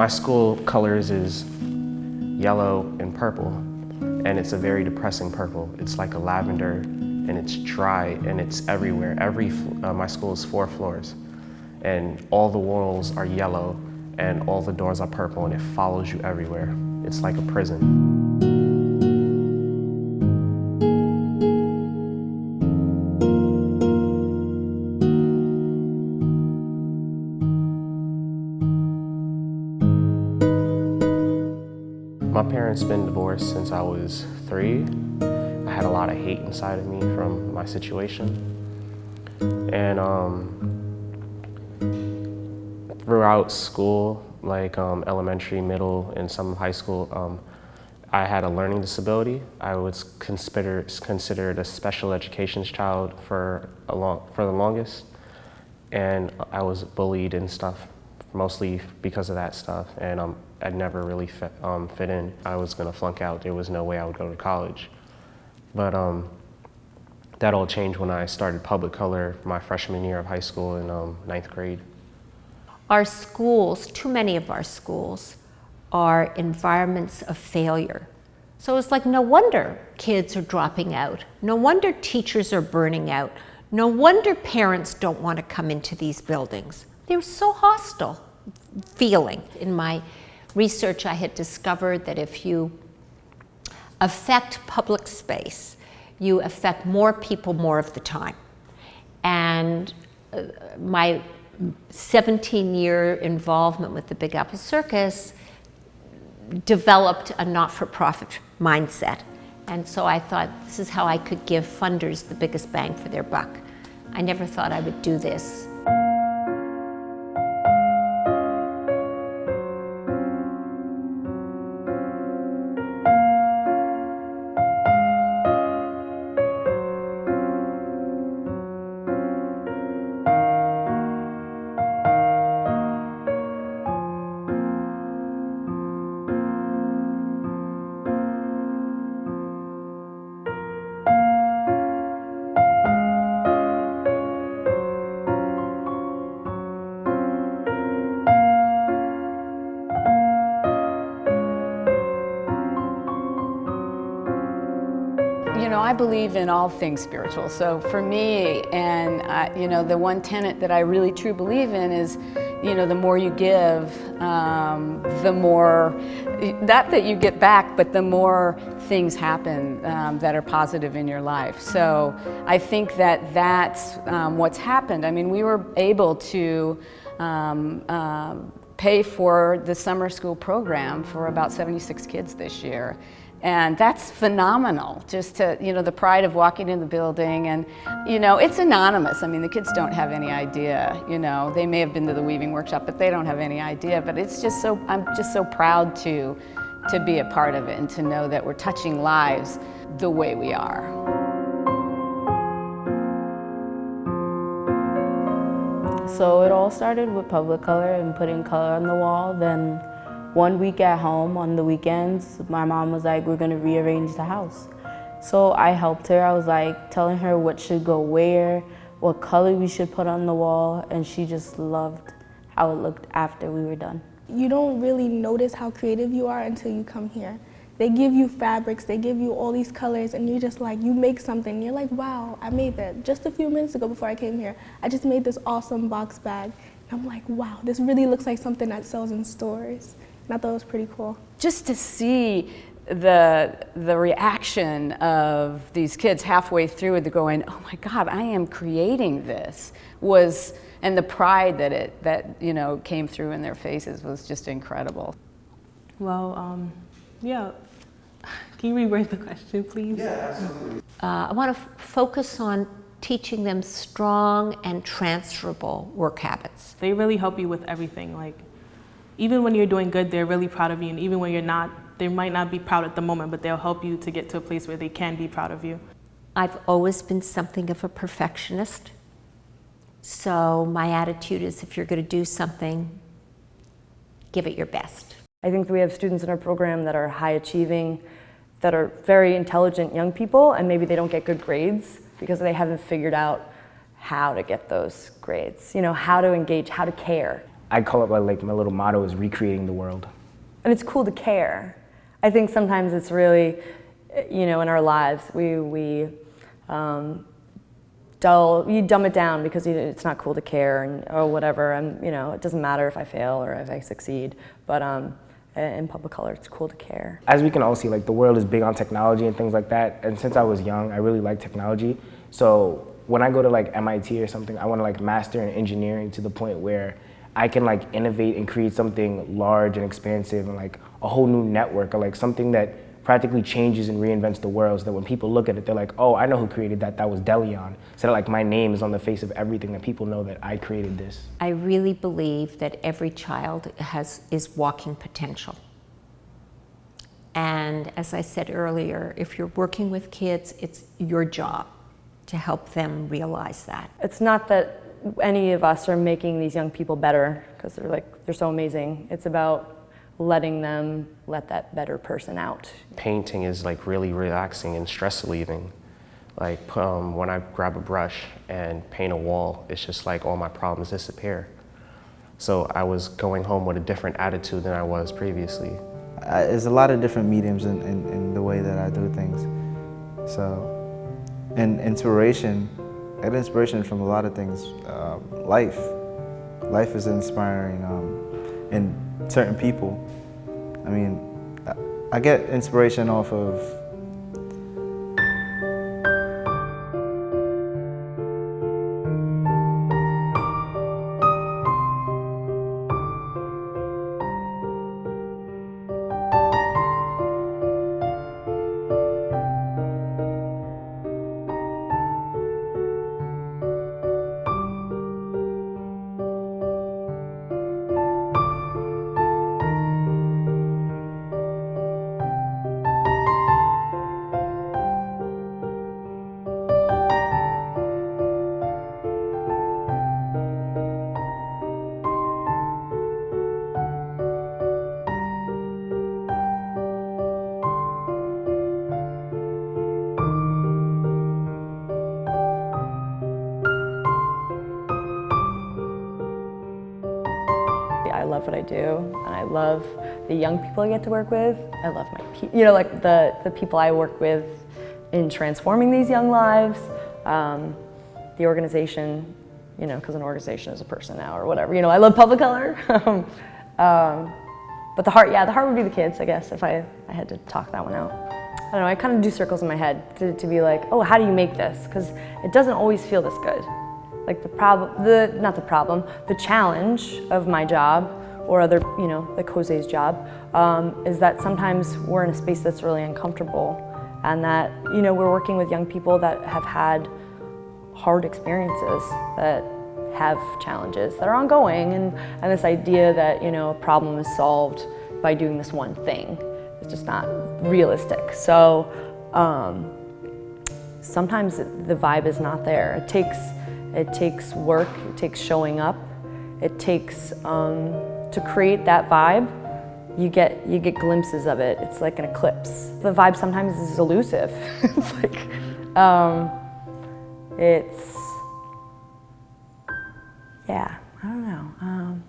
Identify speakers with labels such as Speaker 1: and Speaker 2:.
Speaker 1: My school colors is yellow and purple, and it's a very depressing purple. It's like a lavender, and it's dry, and it's everywhere. My school is 4 floors, and all the walls are yellow, and all the doors are purple, and it follows you everywhere. It's like a prison. My parents been divorced since I was 3. I had a lot of hate inside of me from my situation. And throughout school, like elementary, middle, and some high school, I had a learning disability. I was considered a special education child for the longest. And I was bullied and stuff, mostly because of that stuff. And I'd never really fit in. I was gonna flunk out. There was no way I would go to college. But that all changed when I started Publicolor my freshman year of high school in 9th grade.
Speaker 2: Our schools, too many of our schools, are environments of failure. So it's like, no wonder kids are dropping out. No wonder teachers are burning out. No wonder parents don't want to come into these buildings. They're so hostile feeling. In my research, I had discovered that if you affect public space, you affect more people more of the time. And my 17-year involvement with the Big Apple Circus developed a not-for-profit mindset. And so I thought, this is how I could give funders the biggest bang for their buck. I never thought I would do this.
Speaker 3: You know, I believe in all things spiritual. So for me, and you know, the one tenet that I really truly believe in is, you know, the more you give, the more, not that you get back, but the more things happen that are positive in your life. So I think that that's what's happened. I mean, we were able to pay for the summer school program for about 76 kids this year. And that's phenomenal, just to, you know, the pride of walking in the building. And, you know, it's anonymous. I mean, the kids don't have any idea, you know. They may have been to the weaving workshop, but they don't have any idea. But it's just so, I'm just so proud to be a part of it and to know that we're touching lives the way we are.
Speaker 4: So it all started with Publicolor and putting color on the wall. Then one week at home on the weekends, my mom was like, we're gonna rearrange the house. So I helped her. I was like telling her what should go where, what color we should put on the wall, and she just loved how it looked after we were done.
Speaker 5: You don't really notice how creative you are until you come here. They give you fabrics, they give you all these colors, and you're just like, you make something, you're like, wow, I made that. Just a few minutes ago before I came here, I just made this awesome box bag. And I'm like, wow, this really looks like something that sells in stores. And I thought it was pretty cool.
Speaker 3: Just to see the reaction of these kids halfway through it, they're going, oh my God, I am creating this, was, and the pride that you know, came through in their faces was just incredible.
Speaker 6: Well, yeah. Can you reword the question, please?
Speaker 1: Yeah, absolutely.
Speaker 2: I want to focus on teaching them strong and transferable work habits.
Speaker 6: They really help you with everything. Like, even when you're doing good, they're really proud of you, and even when you're not, they might not be proud at the moment, but they'll help you to get to a place where they can be proud of you.
Speaker 2: I've always been something of a perfectionist. So my attitude is, if you're going to do something, give it your best.
Speaker 7: I think that we have students in our program that are high achieving, that are very intelligent young people, and maybe they don't get good grades because they haven't figured out how to get those grades, you know, how to engage, how to care.
Speaker 8: I call it like my little motto is recreating the world.
Speaker 7: And it's cool to care. I think sometimes it's really, you know, in our lives, you dumb it down because it's not cool to care and or whatever, and you know, it doesn't matter if I fail or if I succeed, but in Publicolor, it's cool to care.
Speaker 8: As we can all see, like the world is big on technology and things like that, and since I was young, I really like technology. So when I go to like MIT or something, I want to like master in engineering to the point where I can like innovate and create something large and expansive and like a whole new network, or like something that practically changes and reinvents the world, so that when people look at it, they're like, oh, I know who created that, that was Delion. So that like my name is on the face of everything, that people know that I created this.
Speaker 2: I really believe that every child is walking potential. And as I said earlier, if you're working with kids, it's your job to help them realize that.
Speaker 7: It's not that any of us are making these young people better, because they're so amazing. It's about letting them let that better person out.
Speaker 1: Painting is like really relaxing and stress relieving. Like when I grab a brush and paint a wall, it's just like all my problems disappear. So I was going home with a different attitude than I was previously.
Speaker 9: There's a lot of different mediums in the way that I do things. So, and inspiration, I get inspiration from a lot of things. Life is inspiring in certain people. I mean, I get inspiration off of
Speaker 7: I love what I do, and I love the young people I get to work with. I love you know, like the people I work with in transforming these young lives. The organization, you know, because an organization is a person now or whatever. You know, I love Publicolor. But the heart would be the kids, I guess, if I had to talk that one out. I don't know, I kind of do circles in my head to be like, oh, how do you make this? Because it doesn't always feel this good. Like the challenge of my job or other, you know, like Jose's job, is that sometimes we're in a space that's really uncomfortable, and that, you know, we're working with young people that have had hard experiences, that have challenges that are ongoing, and this idea that, you know, a problem is solved by doing this one thing is just not realistic. So sometimes the vibe is not there. It takes work, it takes showing up, it takes, to create that vibe, you get glimpses of it. It's like an eclipse. The vibe sometimes is elusive. It's like, yeah, I don't know.